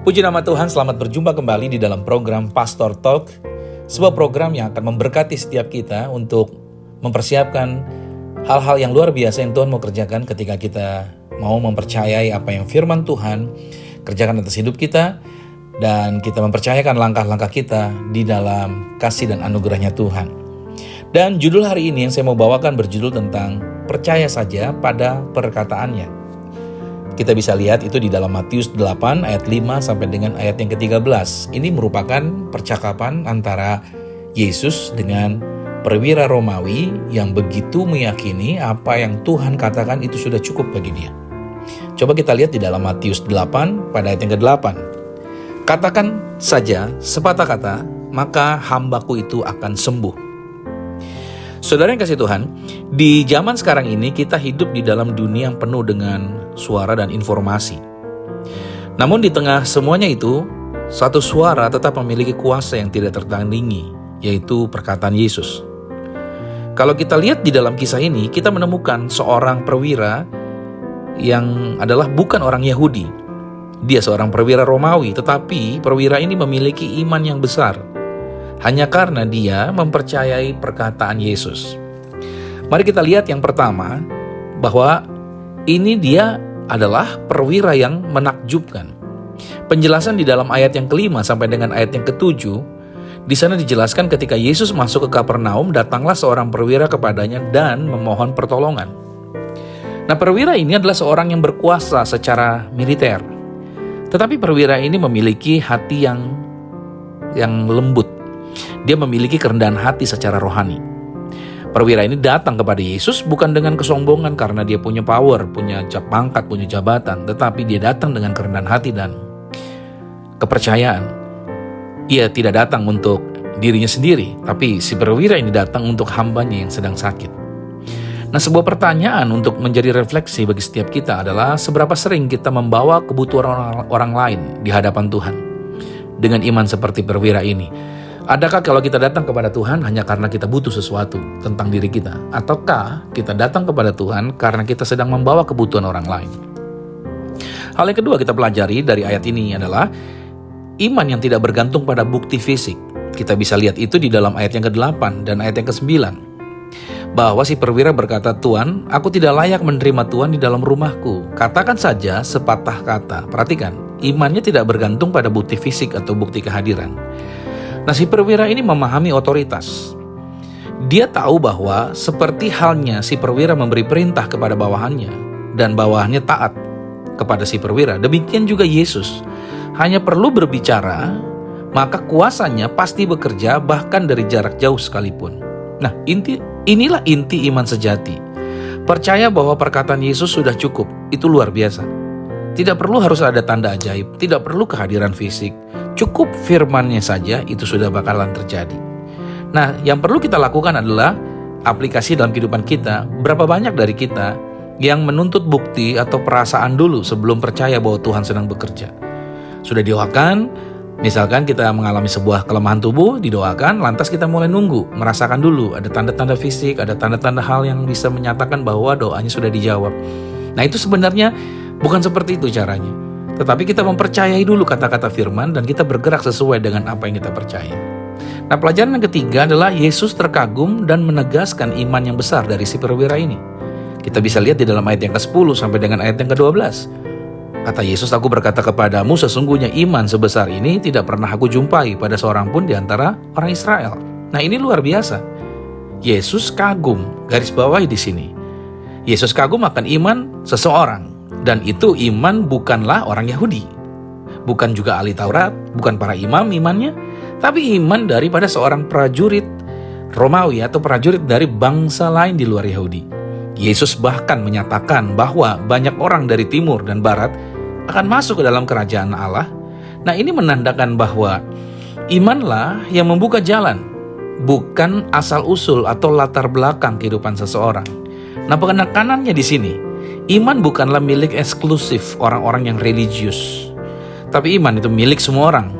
Puji nama Tuhan, selamat berjumpa kembali di dalam program Pastor Talk, sebuah program yang akan memberkati setiap kita untuk mempersiapkan hal-hal yang luar biasa yang Tuhan mau kerjakan ketika kita mau mempercayai apa yang firman Tuhan kerjakan atas hidup kita, dan kita mempercayakan langkah-langkah kita di dalam kasih dan anugerahnya Tuhan. Dan judul hari ini yang saya mau bawakan berjudul tentang percaya saja pada perkataannya. Kita bisa lihat itu di dalam Matius 8 ayat 5 sampai dengan ayat yang ke-13. Ini merupakan percakapan antara Yesus dengan perwira Romawi yang begitu meyakini apa yang Tuhan katakan itu sudah cukup bagi dia. Coba kita lihat di dalam Matius 8 pada ayat yang ke-8. Katakan saja sepatah kata, maka hambaku itu akan sembuh. Saudara yang kasih Tuhan, di zaman sekarang ini kita hidup di dalam dunia yang penuh dengan suara dan informasi. Namun di tengah semuanya itu, satu suara tetap memiliki kuasa yang tidak tertandingi, yaitu perkataan Yesus. Kalau kita lihat di dalam kisah ini, kita menemukan seorang perwira yang adalah bukan orang Yahudi. Dia seorang perwira Romawi, tetapi perwira ini memiliki iman yang besar. Hanya karena dia mempercayai perkataan Yesus. Mari kita lihat yang pertama, bahwa ini dia adalah perwira yang menakjubkan. Penjelasan di dalam ayat yang kelima sampai dengan ayat yang ketujuh, di sana dijelaskan ketika Yesus masuk ke Kapernaum, datanglah seorang perwira kepadanya dan memohon pertolongan. Nah, perwira ini adalah seorang yang berkuasa secara militer. Tetapi perwira ini memiliki hati yang lembut. Dia memiliki kerendahan hati secara rohani. Perwira ini datang kepada Yesus bukan dengan kesombongan karena dia punya power, punya pangkat, punya jabatan, tetapi dia datang dengan kerendahan hati dan kepercayaan. Ia tidak datang untuk dirinya sendiri, tapi si perwira ini datang untuk hambanya yang sedang sakit. Nah, sebuah pertanyaan untuk menjadi refleksi bagi setiap kita adalah seberapa sering kita membawa kebutuhan orang lain di hadapan Tuhan dengan iman seperti perwira ini. Adakah kalau kita datang kepada Tuhan hanya karena kita butuh sesuatu tentang diri kita? Ataukah kita datang kepada Tuhan karena kita sedang membawa kebutuhan orang lain? Hal yang kedua kita pelajari dari ayat ini adalah iman yang tidak bergantung pada bukti fisik. Kita bisa lihat itu di dalam ayat yang ke-8 dan ayat yang ke-9. Bahwa si perwira berkata, "Tuan, aku tidak layak menerima Tuhan di dalam rumahku. Katakan saja sepatah kata." Perhatikan, imannya tidak bergantung pada bukti fisik atau bukti kehadiran. Nah, si perwira ini memahami otoritas. Dia tahu bahwa seperti halnya si perwira memberi perintah kepada bawahannya dan bawahannya taat kepada si perwira, demikian juga Yesus hanya perlu berbicara, maka kuasanya pasti bekerja bahkan dari jarak jauh sekalipun. Nah, inilah inti iman sejati. Percaya bahwa perkataan Yesus sudah cukup, itu luar biasa. Tidak perlu harus ada tanda ajaib, tidak perlu kehadiran fisik. Cukup firman-Nya saja itu sudah bakalan terjadi. Nah, yang perlu kita lakukan adalah aplikasi dalam kehidupan kita. Berapa banyak dari kita yang menuntut bukti atau perasaan dulu sebelum percaya bahwa Tuhan sedang bekerja? Sudah doakan, misalkan kita mengalami sebuah kelemahan tubuh, didoakan, lantas kita mulai nunggu, merasakan dulu ada tanda-tanda fisik, ada tanda-tanda hal yang bisa menyatakan bahwa doanya sudah dijawab. Nah, itu sebenarnya bukan seperti itu caranya. Tetapi kita mempercayai dulu kata-kata firman dan kita bergerak sesuai dengan apa yang kita percaya. Nah, pelajaran yang ketiga adalah Yesus terkagum dan menegaskan iman yang besar dari si perwira ini. Kita bisa lihat di dalam ayat yang ke-10 sampai dengan ayat yang ke-12. Kata Yesus, "Aku berkata kepadamu, sesungguhnya iman sebesar ini tidak pernah aku jumpai pada seorang pun di antara orang Israel." Nah, ini luar biasa. Yesus kagum, garis bawahi di sini. Yesus kagum akan iman seseorang. Dan itu iman bukanlah orang Yahudi, bukan juga ahli Taurat, bukan para imam imannya, tapi iman daripada seorang prajurit Romawi atau prajurit dari bangsa lain di luar Yahudi. Yesus bahkan menyatakan bahwa banyak orang dari timur dan barat akan masuk ke dalam kerajaan Allah. Nah, ini menandakan bahwa imanlah yang membuka jalan, bukan asal-usul atau latar belakang kehidupan seseorang. Nah, penekanannya di sini, iman bukanlah milik eksklusif orang-orang yang religius, tapi iman itu milik semua orang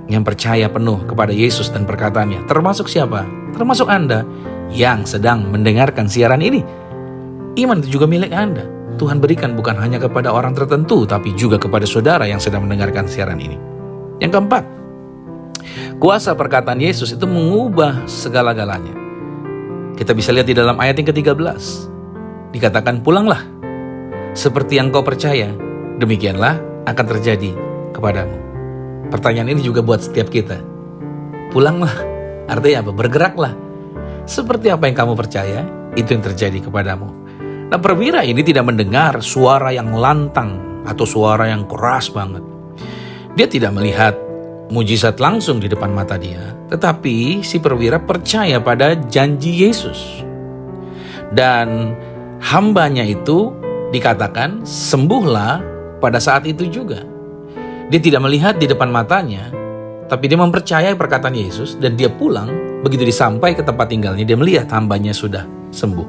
yang percaya penuh kepada Yesus dan perkataannya. Termasuk siapa? Termasuk Anda yang sedang mendengarkan siaran ini. Iman itu juga milik Anda. Tuhan berikan bukan hanya kepada orang tertentu, tapi juga kepada saudara yang sedang mendengarkan siaran ini. Yang keempat, kuasa perkataan Yesus itu mengubah segala-galanya. Kita bisa lihat di dalam ayat yang ke-13. Dikatakan, pulanglah, seperti yang kau percaya, demikianlah akan terjadi kepadamu. Pertanyaan ini juga buat setiap kita. Pulanglah, artinya apa? Bergeraklah. Seperti apa yang kamu percaya, itu yang terjadi kepadamu. Nah, perwira ini tidak mendengar suara yang lantang atau suara yang keras banget. Dia tidak melihat mujizat langsung di depan mata dia, tetapi si perwira percaya pada janji Yesus. Dan hambanya itu dikatakan sembuhlah pada saat itu juga. Dia tidak melihat di depan matanya, tapi dia mempercayai perkataan Yesus dan dia pulang. Begitu disampai ke tempat tinggalnya, dia melihat hambanya sudah sembuh.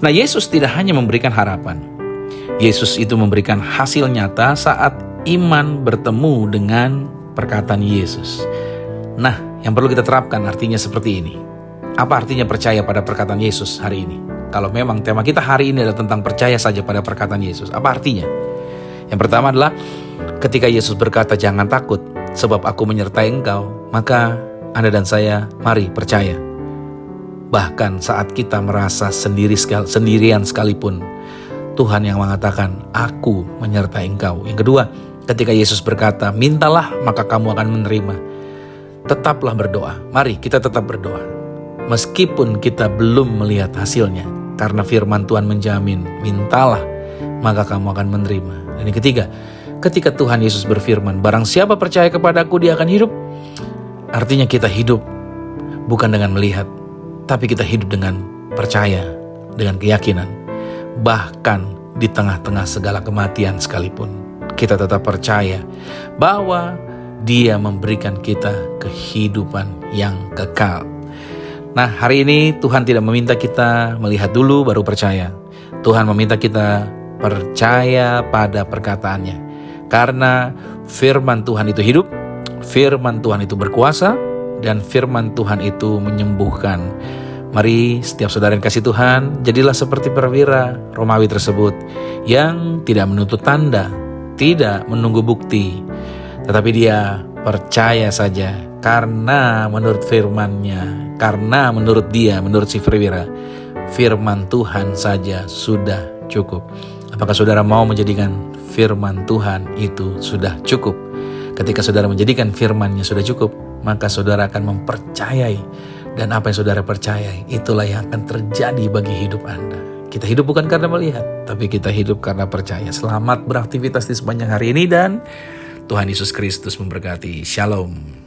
Nah, Yesus tidak hanya memberikan harapan. Yesus itu memberikan hasil nyata saat iman bertemu dengan perkataan Yesus. Nah, yang perlu kita terapkan artinya seperti ini. Apa artinya percaya pada perkataan Yesus hari ini? Kalau memang tema kita hari ini adalah tentang percaya saja pada perkataan Yesus, apa artinya? Yang pertama adalah ketika Yesus berkata, jangan takut, sebab aku menyertai engkau, maka Anda dan saya mari percaya. Bahkan saat kita merasa sendirian sekalipun, Tuhan yang mengatakan, aku menyertai engkau. Yang kedua, ketika Yesus berkata, mintalah maka kamu akan menerima. Tetaplah berdoa. Mari kita tetap berdoa. Meskipun kita belum melihat hasilnya. Karena firman Tuhan menjamin, mintalah maka kamu akan menerima. Dan yang ketiga, ketika Tuhan Yesus berfirman, barang siapa percaya kepadaku dia akan hidup. Artinya kita hidup bukan dengan melihat, tapi kita hidup dengan percaya, dengan keyakinan. Bahkan di tengah-tengah segala kematian sekalipun, kita tetap percaya bahwa Dia memberikan kita kehidupan yang kekal. Nah, hari ini Tuhan tidak meminta kita melihat dulu baru percaya. Tuhan meminta kita percaya pada perkataannya. Karena firman Tuhan itu hidup, firman Tuhan itu berkuasa, dan firman Tuhan itu menyembuhkan. Mari setiap saudara yang kasih Tuhan, jadilah seperti perwira Romawi tersebut yang tidak menuntut tanda, tidak menunggu bukti, tetapi dia percaya saja karena menurut firman-Nya, karena menurut dia, menurut si perwira, firman Tuhan saja sudah cukup. Apakah saudara mau menjadikan firman Tuhan itu sudah cukup? Ketika saudara menjadikan firman-Nya sudah cukup, maka saudara akan mempercayai. Dan apa yang saudara percayai, itulah yang akan terjadi bagi hidup Anda. Kita hidup bukan karena melihat, tapi kita hidup karena percaya. Selamat beraktivitas di sepanjang hari ini dan Tuhan Yesus Kristus memberkati. Shalom.